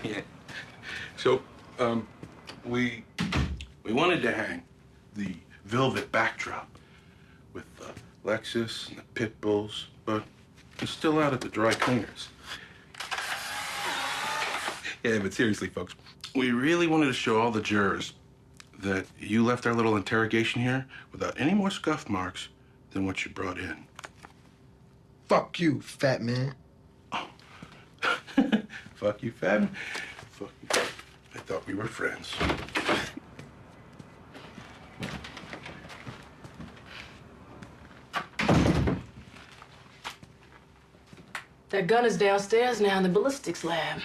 Yeah. So, we wanted to hang the velvet backdrop with Lexus and the pit bulls, but it's still out at the dry cleaners. Yeah, but seriously, folks, we really wanted to show all the jurors that you left our little interrogation here without any more scuff marks than what you brought in. Fuck you, fat man. Oh. Fuck you, fat man. Fuck you. I thought we were friends. That gun is downstairs now in the ballistics lab.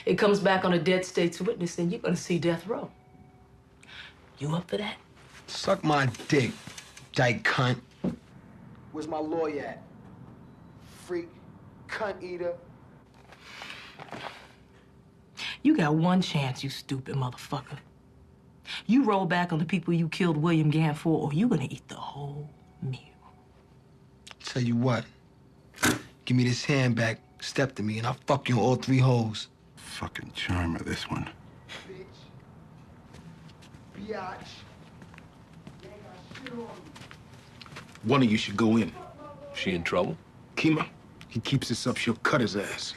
It comes back on a dead state's witness, and you're gonna see death row. You up for that? Suck my dick, dyke cunt. Where's my lawyer at? Freak, cunt eater. You got one chance, you stupid motherfucker. You roll back on the people you killed William Gann for, or you're gonna eat the whole meal. Tell you what, give me this hand back, step to me, and I'll fuck you in all three holes. Fucking charmer, this one. Bitch. Biatch. One of you should go in. She in trouble? Kima, he keeps this up, she'll cut his ass.